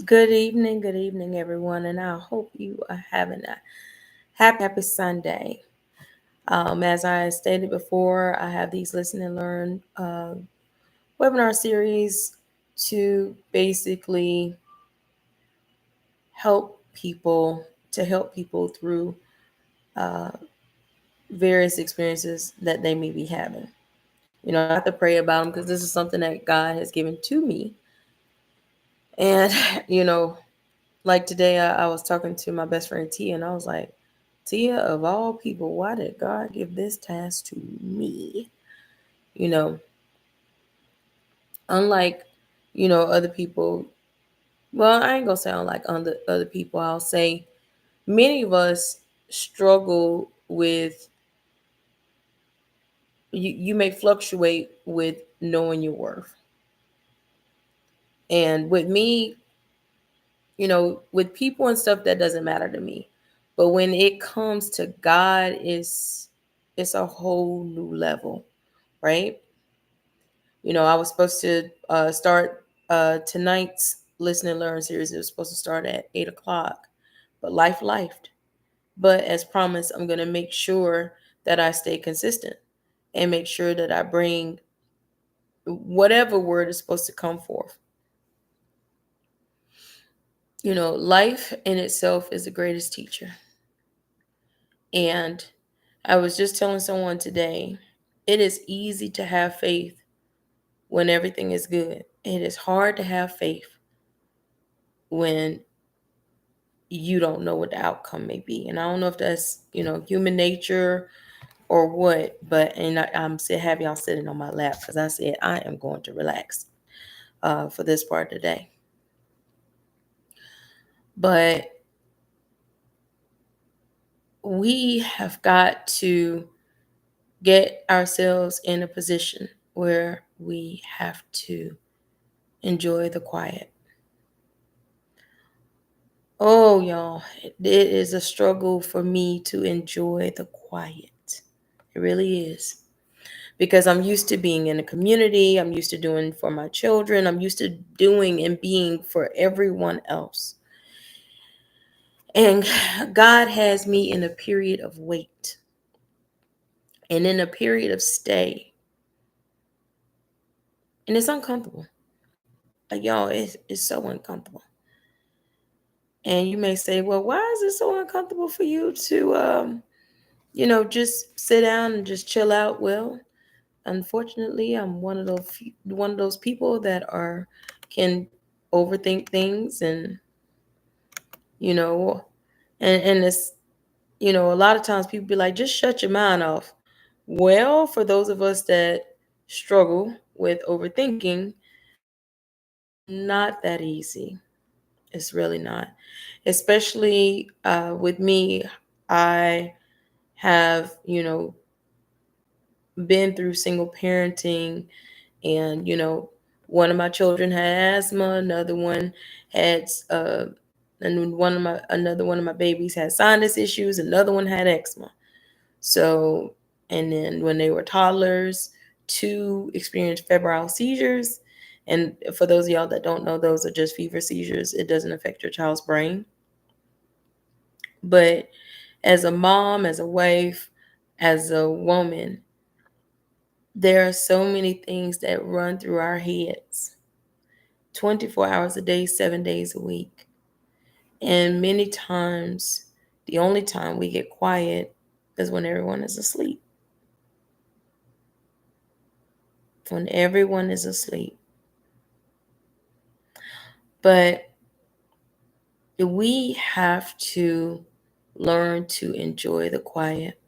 Good evening, everyone, and I hope you are having a happy Sunday. As I stated before, I have these listen and learn webinar series to basically help people through uh, various experiences that they may be having. I have to pray about them because this is something that God has given to me, and you know, like today, I was talking to my best friend Tia, and I was like, Tia, of all people, why did God give this task to me? You know, unlike, other people. Well, I ain't gonna say unlike other people. I'll say many of us struggle with. You may fluctuate with knowing your worth, and with me, with people and stuff, that doesn't matter to me. But when it comes to God, it's a whole new level, right? I was supposed to start tonight's Listen and Learn series. It was supposed to start at 8 o'clock, but life lifed. But as promised, I'm gonna make sure that I stay consistent and make sure that I bring whatever word is supposed to come forth. Life in itself is the greatest teacher. And I was just telling someone today, it is easy to have faith when everything is good. It is hard to have faith when you don't know what the outcome may be. And I don't know if that's, human nature or what, but, I'm still have y'all sitting on my lap because I said I am going to relax for this part of the day. But we have got to get ourselves in a position where we have to enjoy the quiet. Oh, y'all, it is a struggle for me to enjoy the quiet. It really is. Because I'm used to being in a community, I'm used to doing for my children, I'm used to doing and being for everyone else. And God has me in a period of wait and in a period of stay. And it's uncomfortable. Like, y'all, it's so uncomfortable. And you may say, well, why is it so uncomfortable for you to, just sit down and just chill out? Well, unfortunately, I'm one of those people that can overthink things, and you know, and it's a lot of times people be like, just shut your mind off. Well, for those of us that struggle with overthinking, not that easy. It's really not, especially with me. I have been through single parenting, and one of my children had asthma, another one had and another one of my babies had sinus issues, another one had eczema. So, and then when they were toddlers, two experienced febrile seizures. And for those of y'all that don't know, those are just fever seizures. It doesn't affect your child's brain. But as a mom, as a wife, as a woman, there are so many things that run through our heads 24 hours a day, 7 days a week. And many times, the only time we get quiet is when everyone is asleep. When everyone is asleep. But we have to learn to enjoy the quiet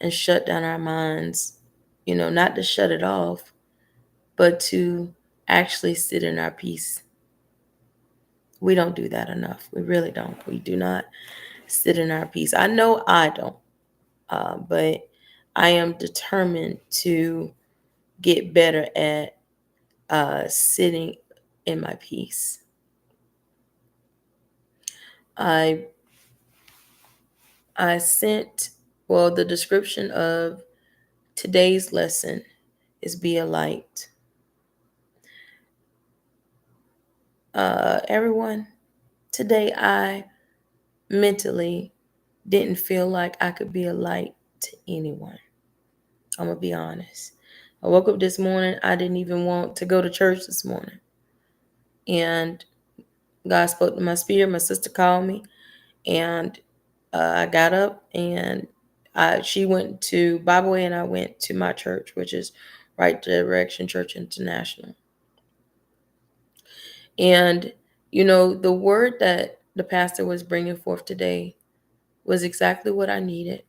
and shut down our minds, not to shut it off, but to actually sit in our peace. We don't do that enough. We really don't. We do not sit in our peace. I know I don't, but I am determined to get better at sitting in my peace. I I sent, well, the description of today's lesson is be a light. everyone, today I mentally didn't feel like I could be a light to anyone. I'm going to be honest. I woke up this morning, I didn't even want to go to church this morning. And God spoke to my spirit. My sister called me, and I got up, and she went to Bible Way, and I went to my church, which is Right Direction Church International. And, the word that the pastor was bringing forth today was exactly what I needed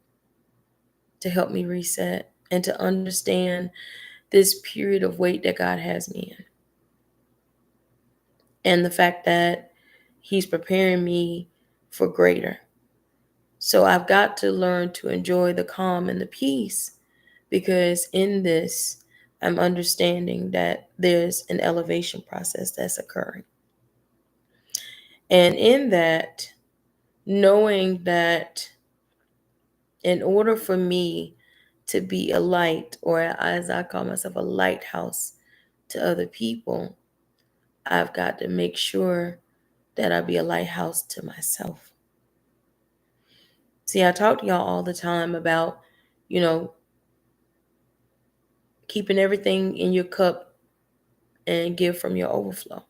to help me reset and to understand this period of weight that God has me in. And the fact that He's preparing me for greater. So I've got to learn to enjoy the calm and the peace, because in this, I'm understanding that there's an elevation process that's occurring. And in that, knowing that in order for me to be a light, or as I call myself, a lighthouse to other people, I've got to make sure that I be a lighthouse to myself. See, I talk to y'all all the time about, you know, keeping everything in your cup and give from your overflow.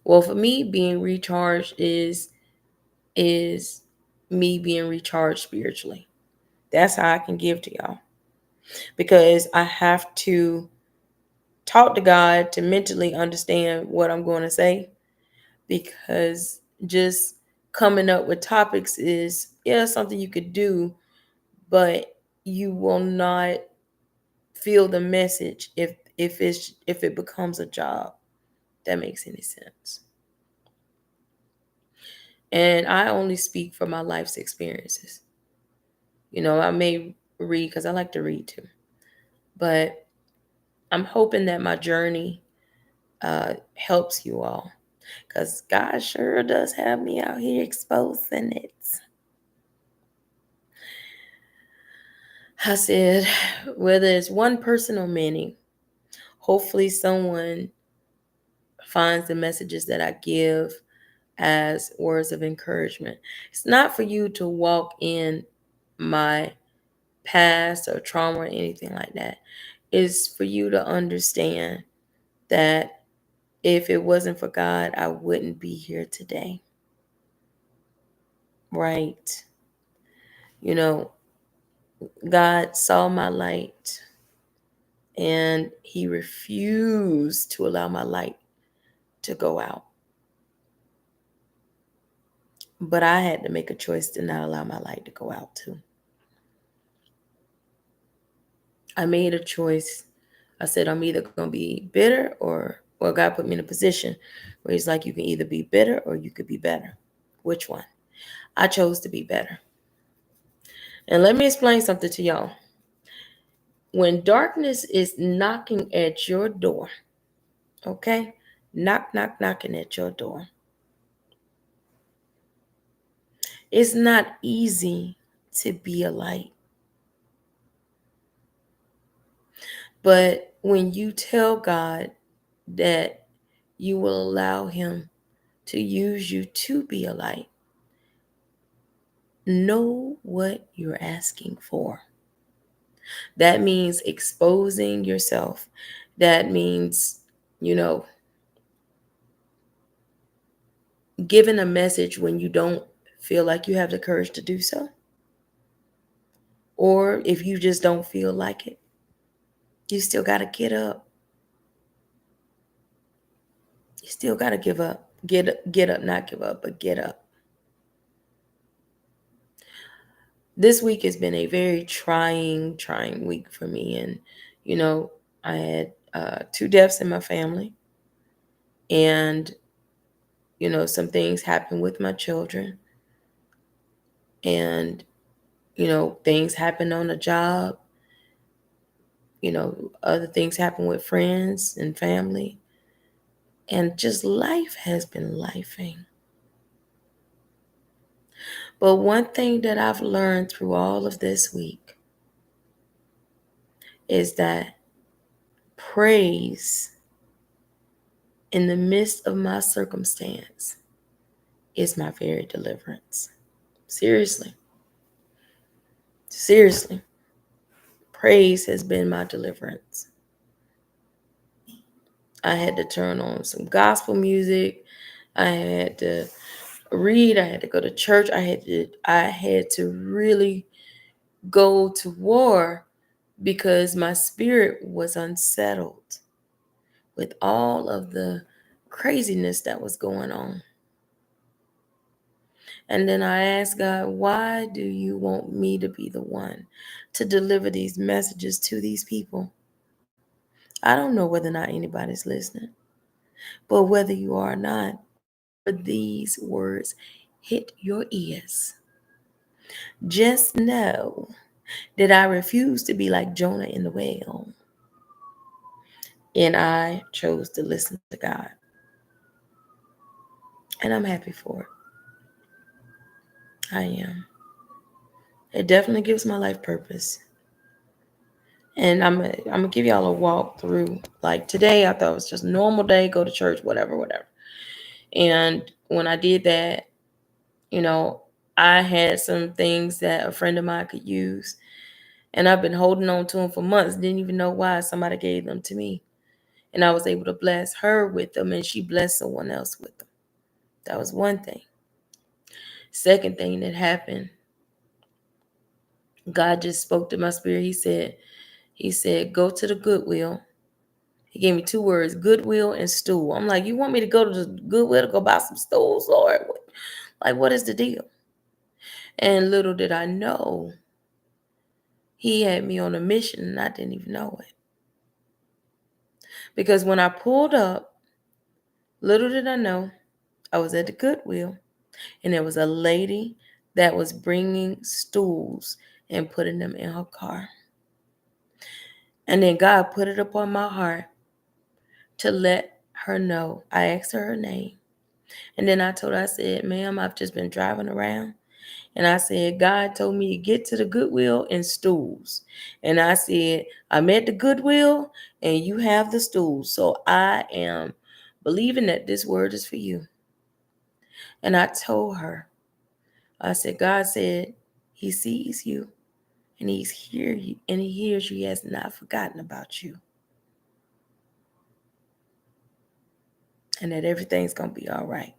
Well, for me, being recharged is me being recharged spiritually. That's how I can give to y'all. Because I have to talk to God to mentally understand what I'm going to say. Because just coming up with topics is, yeah, something you could do, but you will not feel the message if it becomes a job. That makes any sense. And I only speak from my life's experiences. I may read because I like to read too, but I'm hoping that my journey helps you all, because God sure does have me out here exposing it. I said, whether it's one person or many, hopefully someone finds the messages that I give as words of encouragement. It's not for you to walk in my past or trauma or anything like that. It's for you to understand that if it wasn't for God, I wouldn't be here today. Right? You know, God saw my light and He refused to allow my light to go out. But I had to make a choice to not allow my light to go out too. I made a choice. I said, I'm either going to be bitter, or well, God put me in a position where He's like, you can either be bitter or you could be better. Which one? I chose to be better. And let me explain something to y'all. When darkness is knocking at your door, okay? Knocking at your door. It's not easy to be a light. But when you tell God that you will allow Him to use you to be a light, know what you're asking for. That means exposing yourself. That means, giving a message when you don't feel like you have the courage to do so. Or if you just don't feel like it, you still got to get up. You still got to give up. Get up, not give up, but get up. This week has been a very trying week for me. And, I had 2 deaths in my family. And, some things happened with my children. And, things happened on the job. Other things happen with friends and family. And just life has been lifing. But one thing that I've learned through all of this week is that praise in the midst of my circumstance is my very deliverance. Seriously. Seriously. Praise has been my deliverance. I had to turn on some gospel music. I had to read. I had to go to church. I had to really go to war because my spirit was unsettled with all of the craziness that was going on. And then I asked God, why do you want me to be the one to deliver these messages to these people? I don't know whether or not anybody's listening, but whether you are or not, these words hit your ears. Just know that I refuse to be like Jonah in the whale, and I chose to listen to God, and I'm happy for it. I am. It definitely gives my life purpose. And I'm gonna give y'all a walk through. Like today, I thought it was just a normal day, go to church, whatever, whatever. And when I did that, you know, I had some things that a friend of mine could use, and I've been holding on to them for months. Didn't even know why. Somebody gave them to me, and I was able to bless her with them, and she blessed someone else with them. That was one thing. Second thing that happened, God just spoke to my spirit. He said, go to the Goodwill. He gave me two words, Goodwill and stool. I'm like, you want me to go to the Goodwill to go buy some stools, Lord? Like, what is the deal? And little did I know, he had me on a mission and I didn't even know it. Because when I pulled up, little did I know, I was at the Goodwill and there was a lady that was bringing stools and putting them in her car. And then God put it upon my heart to let her know. I asked her name. And then I told her, I said, ma'am, I've just been driving around. And I said, God told me to get to the Goodwill in stools. And I said, I'm at the Goodwill and you have the stools. So I am believing that this word is for you. And I told her, I said, God said he sees you and he hears you. He has not forgotten about you. And that everything's going to be all right.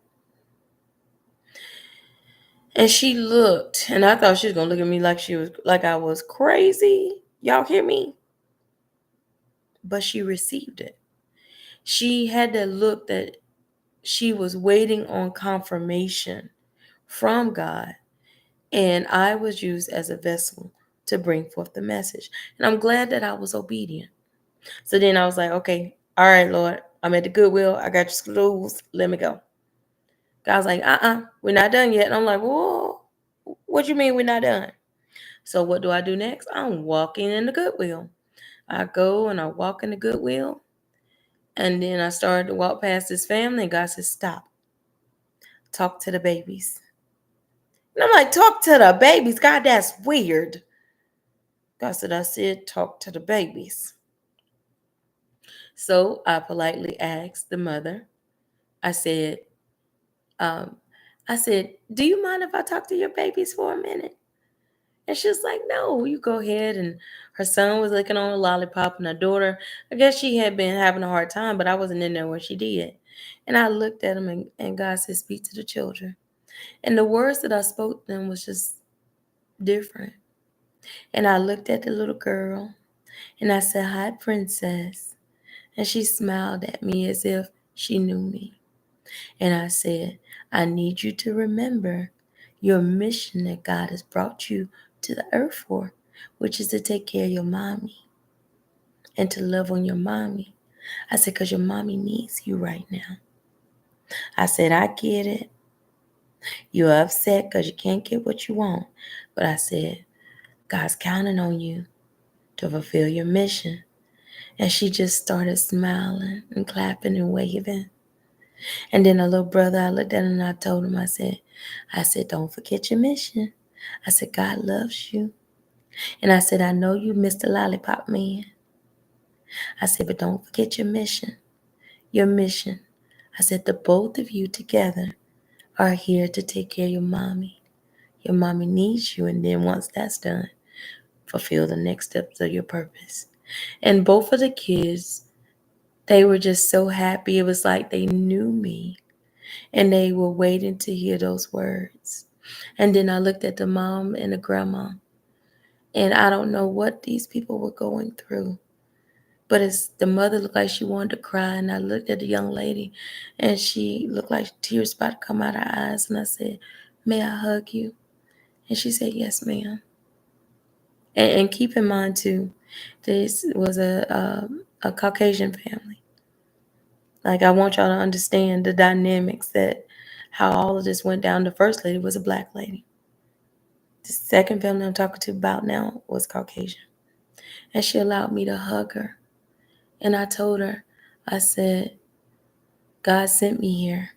And she looked, and I thought she was gonna look at me like I was crazy. Y'all hear me? But she received it. She had that look that she was waiting on confirmation from God, and I was used as a vessel to bring forth the message. And I'm glad that I was obedient. So then I was like, okay, all right, Lord, I'm at the Goodwill. I got your stools. Let me go. God's like, we're not done yet. And I'm like, whoa, what you mean we're not done? So what do I do next? I'm walking in the Goodwill. I go and I walk in the Goodwill. And then I started to walk past this family. And God said, stop. Talk to the babies. And I'm like, talk to the babies? God, that's weird. God said, I said, talk to the babies. So I politely asked the mother, I said, um, do you mind if I talk to your babies for a minute? And she was like, no, you go ahead. And her son was licking on a lollipop, and her daughter, I guess she had been having a hard time, but I wasn't in there when she did. And I looked at him, and God said, speak to the children. And the words that I spoke to them was just different. And I looked at the little girl, and I said, hi, princess. And she smiled at me as if she knew me. And I said, I need you to remember your mission that God has brought you to the earth for, which is to take care of your mommy and to love on your mommy. I said, because your mommy needs you right now. I said, I get it. You're upset because you can't get what you want. But I said, God's counting on you to fulfill your mission. And she just started smiling and clapping and waving. And then a little brother, I looked at him and I told him, I said, don't forget your mission. I said, God loves you. And I said, I know you, Mr. Lollipop Man. I said, but don't forget your mission. Your mission I said, the both of you together are here to take care of your mommy. Your mommy needs you. And then once that's done, fulfill the next steps of your purpose. And both of the kids, they were just so happy. It was like they knew me and they were waiting to hear those words. And then I looked at the mom and the grandma, and I don't know what these people were going through. But as the mother looked like she wanted to cry, and I looked at the young lady, and she looked like tears about to come out her eyes. And I said, "May I hug you?" And she said, "Yes, ma'am." And keep in mind too, this was a Caucasian family. Like, I want y'all to understand the dynamics, that how all of this went down. The first lady was a black lady. The second family I'm talking to about now was Caucasian. And she allowed me to hug her. And I told her, I said, God sent me here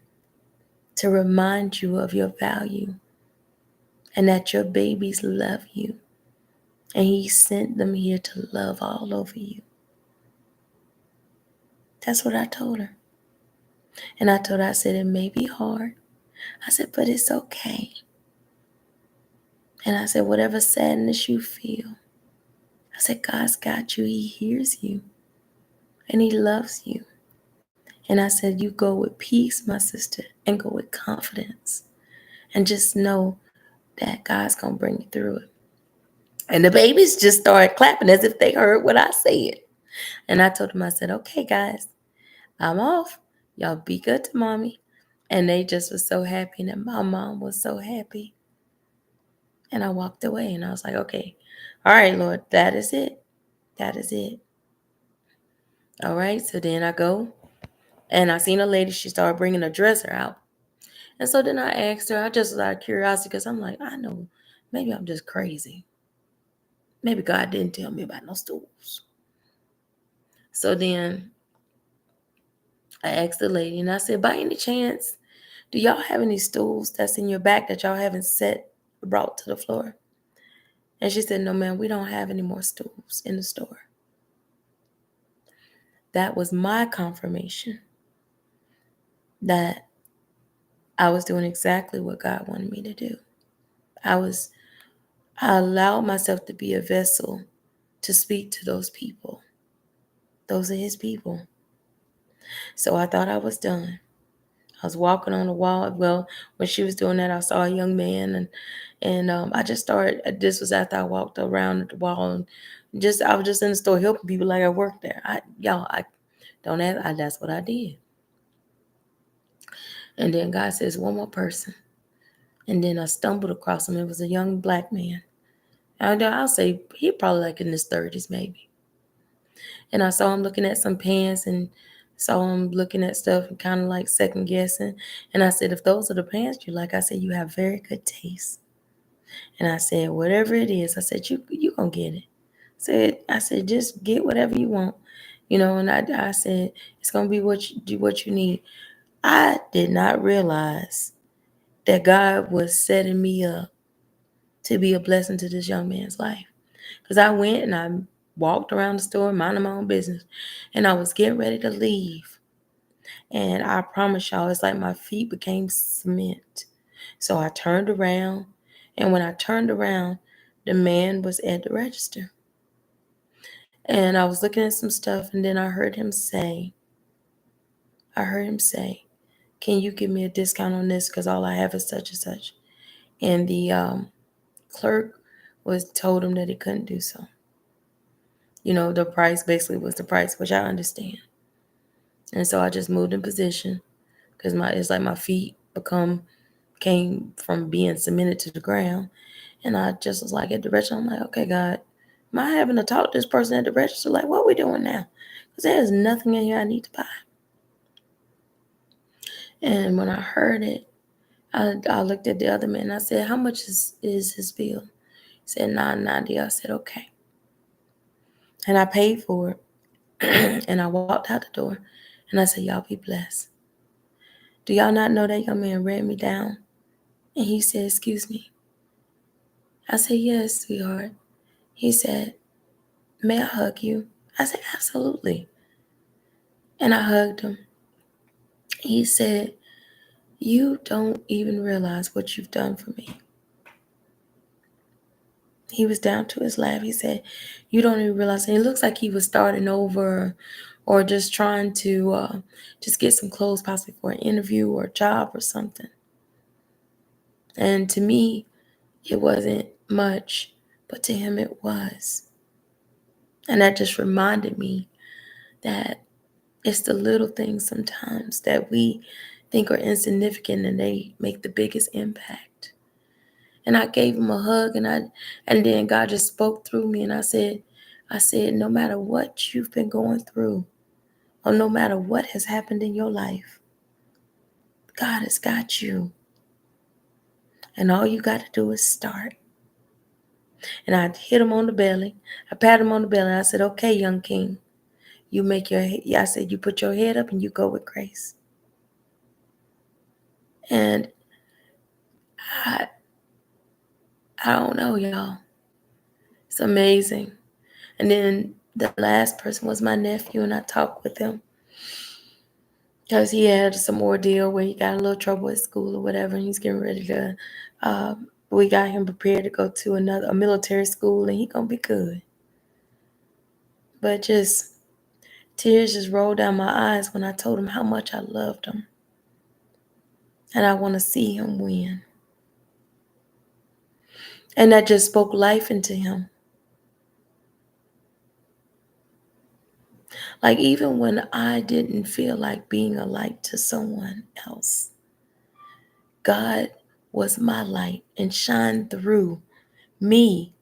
to remind you of your value and that your babies love you. And He sent them here to love all over you. That's what I told her. And I told her, I said, it may be hard. I said, but it's okay. And I said, whatever sadness you feel, I said, God's got you. He hears you. And He loves you. And I said, you go with peace, my sister, and go with confidence. And just know that God's going to bring you through it. And the babies just started clapping as if they heard what I said. And I told them, I said, okay, guys, I'm off. Y'all be good to mommy. And they just were so happy. And my mom was so happy. And I walked away and I was like, okay, all right, Lord, that is it. That is it. All right. So then I go and I seen a lady, she started bringing a dresser out. And so then I asked her, I just was out of curiosity, because I'm like, I know, maybe I'm just crazy. Maybe God didn't tell me about no stools. So then I asked the lady and I said, by any chance, do y'all have any stools that's in your back that y'all haven't brought to the floor? And she said, no, ma'am, we don't have any more stools in the store. That was my confirmation that I was doing exactly what God wanted me to do. I allowed myself to be a vessel to speak to those people. Those are His people. So I thought I was done. I was walking on the wall. Well, when she was doing that, I saw a young man, and I just started. This was after I walked around the wall, and I was just in the store helping people like I worked there. I don't ask. That's what I did. And then God says, one more person. And then I stumbled across him. It was a young black man. I'll say he probably like in his 30s maybe. And I saw him looking at some pants and saw him looking at stuff and kind of like second guessing. And I said, if those are the pants you like, I said, you have very good taste. And I said, whatever it is, I said, you gonna get it. I said, just get whatever you want. And I said, it's gonna be what you need. I did not realize that God was setting me up to be a blessing to this young man's life. Because I went and I walked around the store, minding my own business, and I was getting ready to leave. And I promise y'all, it's like my feet became cement. So I turned around, and when I turned around, the man was at the register. And I was looking at some stuff, and then I heard him say, can you give me a discount on this? Because all I have is such and such. And the clerk told him that he couldn't do so. The price basically was the price, which I understand. And so I just moved in position, because it's like my feet came from being cemented to the ground. And I just was like at the register, I'm like, okay, God, am I having to talk to this person at the register? Like, what are we doing now? Because there's nothing in here I need to buy. And when I heard it, I looked at the other man and I said, how much is his bill? He said, $9.90. I said, okay. And I paid for it. And I walked out the door and I said, y'all be blessed. Do y'all not know that young man ran me down? And he said, excuse me. I said, yes, sweetheart. He said, may I hug you? I said, absolutely. And I hugged him. He said, "You don't even realize what you've done for me." He was down to his last. He said, "You don't even realize." And it looks like he was starting over or just trying to just get some clothes possibly for an interview or a job or something. And to me, it wasn't much, but to him it was. And that just reminded me that it's the little things sometimes that we think are insignificant and they make the biggest impact. And I gave him a hug and then God just spoke through me and I said, no matter what you've been going through, or no matter what has happened in your life, God has got you. And all you got to do is start. And I hit him on the belly. I pat him on the belly. And I said, okay, young king, I said, you put your head up and you go with grace. And I, I don't know, y'all. It's amazing. And then the last person was my nephew, and I talked with him because he had some ordeal where he got in a little trouble at school or whatever, and he's getting ready to. We got him prepared to go to a military school, and he gonna be good. But just tears just rolled down my eyes when I told him how much I loved him, and I want to see him win. And that just spoke life into him. Like even when I didn't feel like being a light to someone else, God was my light and shined through me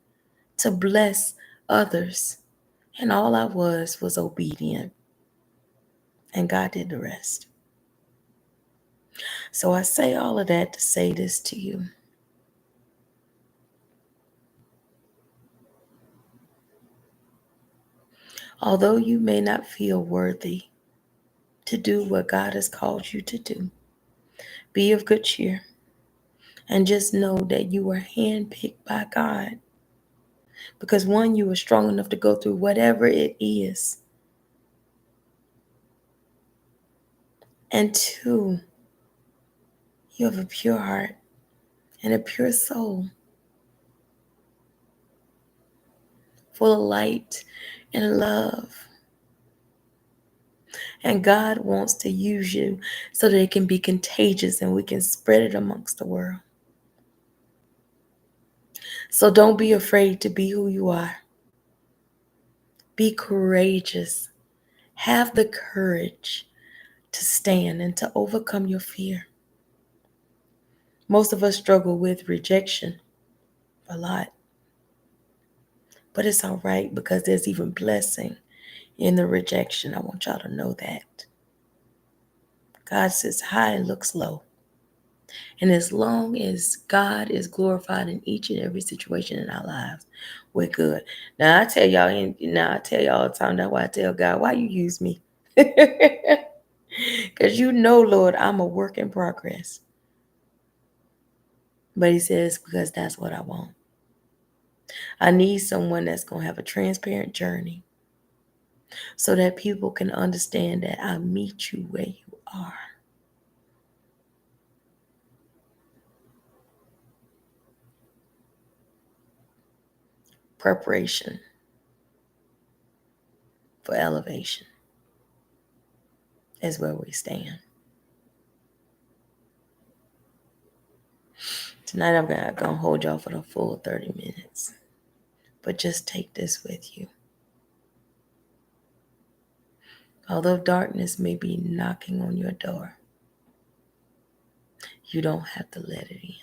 to bless others. And all I was obedient. And God did the rest. So I say all of that to say this to you. Although you may not feel worthy to do what God has called you to do, be of good cheer. And just know that you were handpicked by God. Because one, you were strong enough to go through whatever it is. And two, you have a pure heart and a pure soul, full of light and love. And God wants to use you so that it can be contagious and we can spread it amongst the world. So don't be afraid to be who you are. Be courageous. Have the courage to stand and to overcome your fear. Most of us struggle with rejection a lot. But it's all right because there's even blessing in the rejection. I want y'all to know that. God sits high and looks low. And as long as God is glorified in each and every situation in our lives, we're good. Now I tell y'all all the time, that's why I tell God, why you use me? Because you know, Lord, I'm a work in progress. But he says, because that's what I want. I need someone that's going to have a transparent journey so that people can understand that I meet you where you are. Preparation for elevation is where we stand. Tonight I'm going to hold y'all for the full 30 minutes. But just take this with you. Although darkness may be knocking on your door, you don't have to let it in.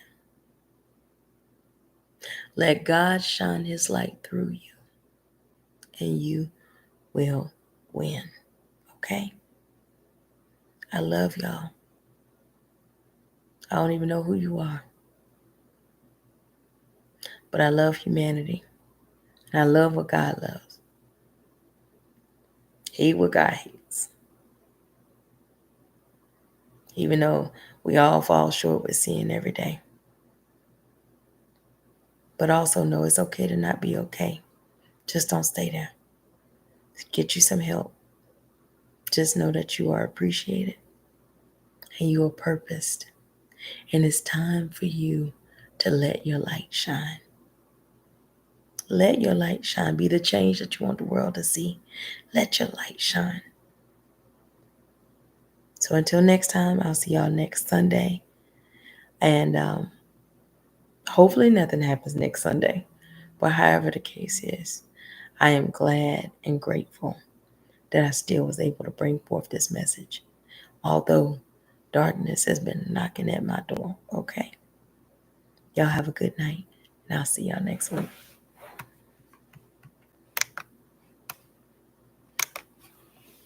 Let God shine his light through you, and you will win. Okay? I love y'all. I don't even know who you are, but I love humanity, and I love what God loves. Hate what God hates. Even though we all fall short with sin every day. But also know it's okay to not be okay. Just don't stay there. Get you some help. Just know that you are appreciated and you are purposed. And it's time for you to let your light shine. Let your light shine. Be the change that you want the world to see. Let your light shine. So until next time, I'll see y'all next Sunday. And hopefully nothing happens next Sunday. But however the case is, I am glad and grateful that I still was able to bring forth this message. Although darkness has been knocking at my door. Okay. Y'all have a good night. And I'll see y'all next week.